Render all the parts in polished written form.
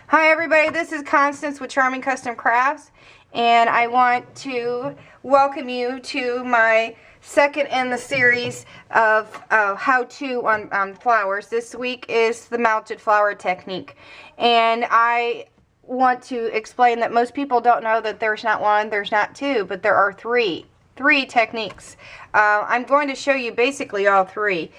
Hi everybody, this is Constance with Charming Custom Crafts, and I want to welcome you to my second in the series of how-to on flowers. This week is the melted flower technique, and I want to explain that most people don't know that there's not one, there's not two, but there are three techniques. I'm going to show you basically all three.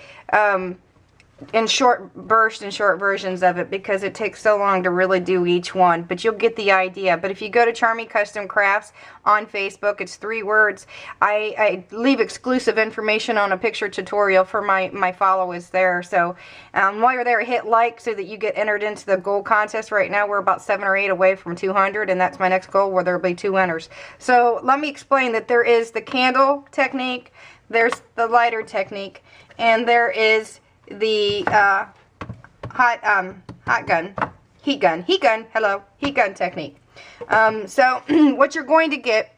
In short bursts and short versions of it because it takes so long to really do each one, but you'll get the idea. But if you go to Charming Custom Crafts on Facebook, it's 3 words. I leave exclusive information on a picture tutorial for my followers there. So while you're there, hit like so that you get entered into the goal contest. Right now we're about 7 or 8 away from 200, and that's my next goal where there'll be 2 winners. So let me explain that there is the candle technique, there's the lighter technique, and there is the heat gun technique. So what you're going to get,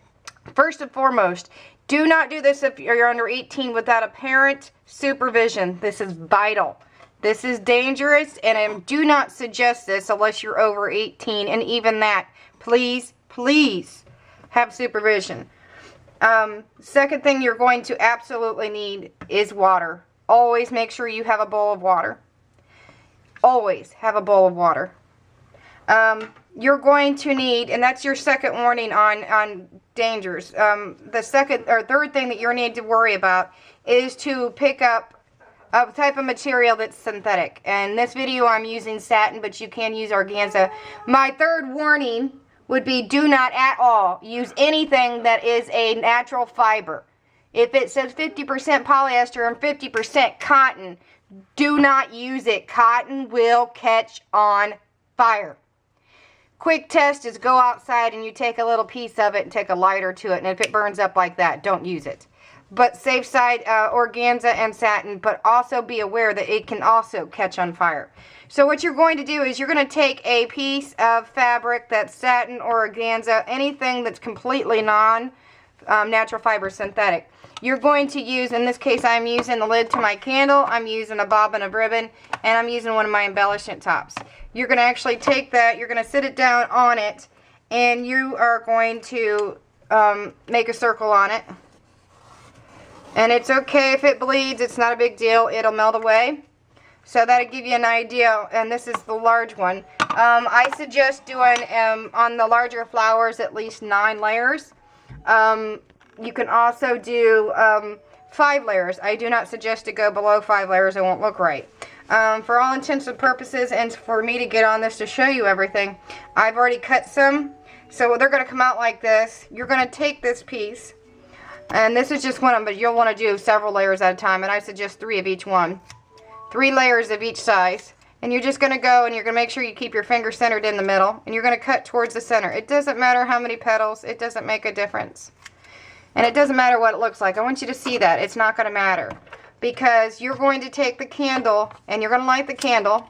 first and foremost, do not do this if you're under 18 without a parent supervision. This is vital. This is dangerous, and I do not suggest this unless you're over 18, and even that, please have supervision. Second thing you're going to absolutely need is water. Always make sure you have a bowl of water. Always have a bowl of water. You're going to need, and that's your second warning on dangers. The second or third thing that you need to worry about is to pick up a type of material that's synthetic. And in this video I'm using satin, but you can use organza. My third warning would be do not at all use anything that is a natural fiber. If it says 50% polyester and 50% cotton, do not use it. Cotton will catch on fire. Quick test is go outside and you take a little piece of it and take a lighter to it, and if it burns up like that, don't use it. But safe side, organza and satin, but also be aware that it can also catch on fire. So what you're going to do is you're going to take a piece of fabric that's satin or organza, anything that's completely natural fiber synthetic. You're going to use, in this case I'm using the lid to my candle, I'm using a bobbin of ribbon, and I'm using one of my embellishment tops. You're going to actually take that, you're going to sit it down on it, and you are going to make a circle on it. And it's okay if it bleeds, it's not a big deal, it'll melt away. So that'll give you an idea, and this is the large one. I suggest doing, on the larger flowers, at least 9 layers. You can also do 5 layers. I do not suggest to go below 5 layers. It won't look right. For all intents and purposes, and for me to get on this to show you everything, I've already cut some. So they're going to come out like this. You're going to take this piece, and this is just one of them, but you'll want to do several layers at a time, and I suggest 3 of each one. 3 layers of each size. And you're just going to go and you're going to make sure you keep your finger centered in the middle, and you're going to cut towards the center. It doesn't matter how many petals. It doesn't make a difference. And it doesn't matter what it looks like. I want you to see that. It's not going to matter. Because you're going to take the candle and you're going to light the candle.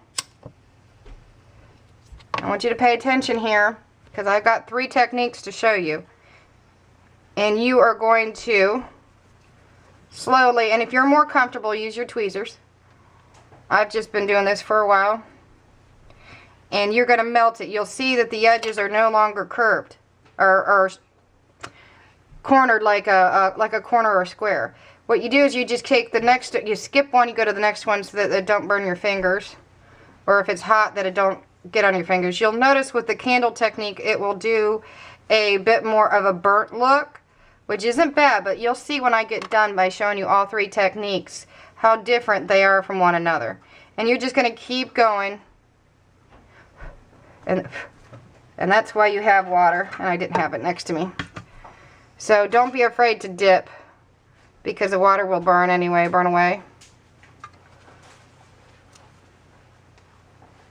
I want you to pay attention here because I've got 3 techniques to show you. And you are going to slowly, and if you're more comfortable, use your tweezers. I've just been doing this for a while. And you're going to melt it. You'll see that the edges are no longer curved or cornered like a corner or square. What you do is you just take the next, you skip one, you go to the next one so that it don't burn your fingers, or if it's hot that it don't get on your fingers. You'll notice with the candle technique it will do a bit more of a burnt look, which isn't bad, but you'll see when I get done by showing you all 3 techniques how different they are from one another. And you're just going to keep going, and that's why you have water, and I didn't have it next to me. So don't be afraid to dip, because the water will burn anyway, burn away.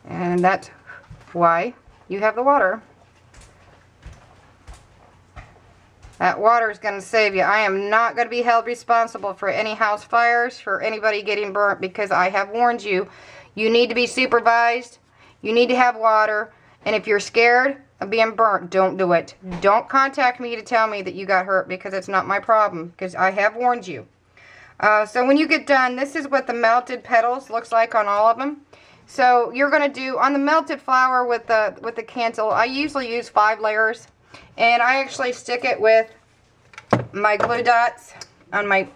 And that's why you have the water. That water is going to save you. I am not going to be held responsible for any house fires, for anybody getting burnt, because I have warned you. You need to be supervised. You need to have water. And if you're scared of being burnt, don't do it. Don't contact me to tell me that you got hurt, because it's not my problem, because I have warned you. So when you get done, this is what the melted petals looks like on all of them. So you're going to do on the melted flour with the candle. I usually use 5 layers, and I actually stick it with my glue dots on my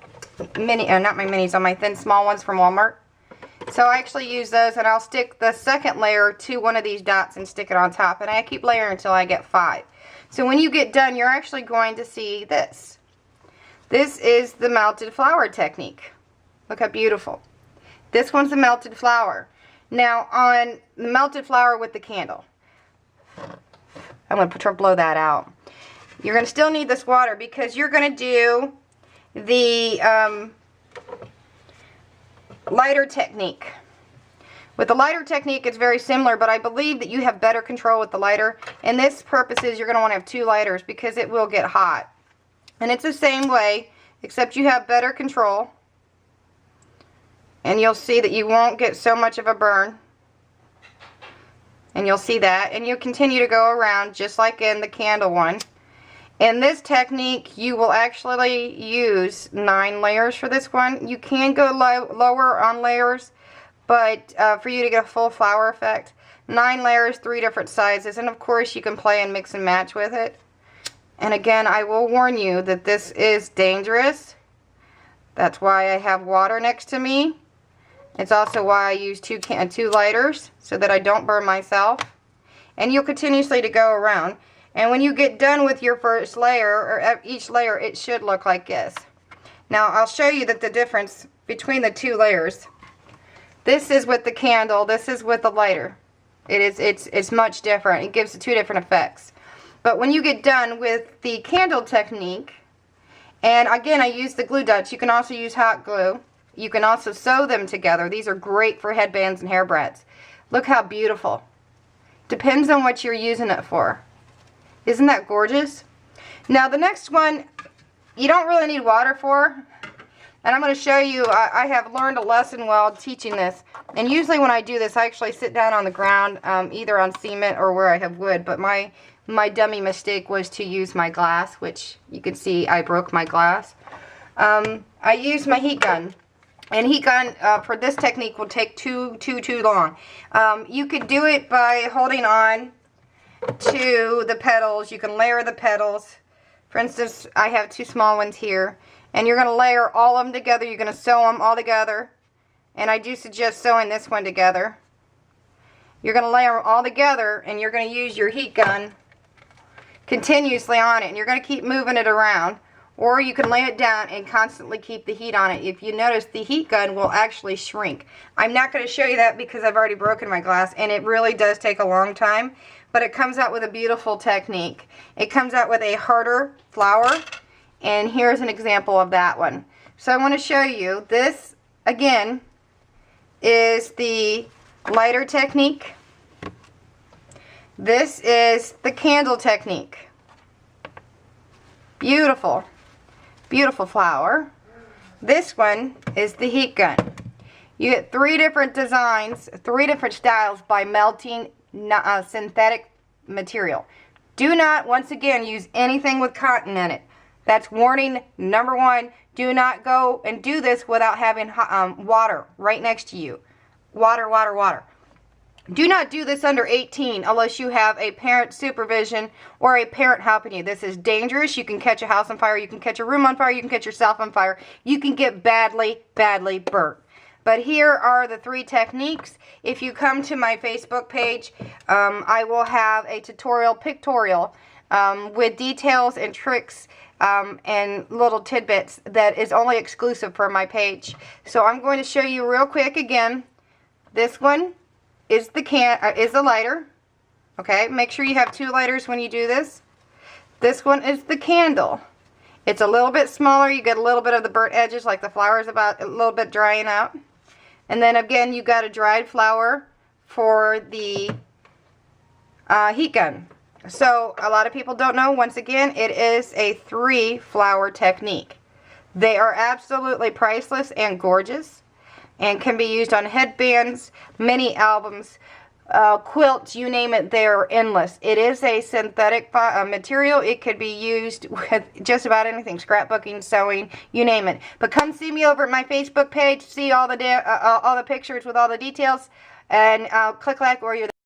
mini, not my minis, on my thin small ones from Walmart. So I actually use those, and I'll stick the second layer to one of these dots and stick it on top, and I keep layering until I get 5. So when you get done, you're actually going to see this. This is the melted flour technique. Look how beautiful. This one's the melted flour. Now on the melted flour with the candle, I'm going to blow that out. You're going to still need this water because you're going to do the lighter technique. With the lighter technique, it's very similar, but I believe that you have better control with the lighter. And this purposes, you're going to want to have 2 lighters because it will get hot. And it's the same way, except you have better control. And you'll see that you won't get so much of a burn. And you'll see that. And you'll continue to go around just like in the candle one. In this technique, you will actually use 9 layers for this one. You can go lower on layers, but for you to get a full flour effect, 9 layers, 3 different sizes. And of course, you can play and mix and match with it. And again, I will warn you that this is dangerous. That's why I have water next to me. It's also why I use 2 lighters so that I don't burn myself. And you'll continuously to go around. And when you get done with your first layer, or each layer, it should look like this. Now I'll show you that the difference between the 2 layers. This is with the candle. This is with the lighter. It's much different. It gives 2 different effects. But when you get done with the candle technique, and again I use the glue dots. You can also use hot glue. You can also sew them together. These are great for headbands and hair braids. Look how beautiful. Depends on what you're using it for. Isn't that gorgeous? Now the next one, you don't really need water for. And I'm going to show you, I have learned a lesson while teaching this. And usually when I do this, I actually sit down on the ground, either on cement or where I have wood. But my dummy mistake was to use my glass, which you can see I broke my glass. I used my heat gun. And heat gun for this technique will take too long. You could do it by holding on to the petals. You can layer the petals. For instance, I have 2 small ones here. And you're going to layer all of them together. You're going to sew them all together. And I do suggest sewing this one together. You're going to layer them all together, and you're going to use your heat gun continuously on it. And you're going to keep moving it around. Or you can lay it down and constantly keep the heat on it. If you notice, the heat gun will actually shrink. I'm not going to show you that because I've already broken my glass, and it really does take a long time. But it comes out with a beautiful technique. It comes out with a harder flour, and here's an example of that one. So I want to show you, this again is the lighter technique. This is the candle technique. Beautiful. Beautiful flower. This one is the heat gun. You get 3 different designs, 3 different styles by melting synthetic material. Do not, once again, use anything with cotton in it. That's warning number 1. Do not go and do this without having water right next to you. Water, water, water. Do not do this under 18 unless you have a parent supervision or a parent helping you. This is dangerous. You can catch a house on fire. You can catch a room on fire. You can catch yourself on fire. You can get badly, badly burnt. But here are the 3 techniques. If you come to my Facebook page, I will have a tutorial pictorial with details and tricks and little tidbits that is only exclusive for my page. So I'm going to show you real quick again. This one is the lighter. Okay, make sure you have 2 lighters when you do this. This one is the candle. It's a little bit smaller. You get a little bit of the burnt edges, like the flour is about a little bit drying out. And then again, you got a dried flour for the heat gun. So a lot of people don't know. Once again, it is a 3 flour technique. They are absolutely priceless and gorgeous, and can be used on headbands, mini albums, quilts, you name it, they're endless. It is a synthetic material. It could be used with just about anything, scrapbooking, sewing, you name it. But come see me over at my Facebook page, see all the pictures with all the details. And click like or you're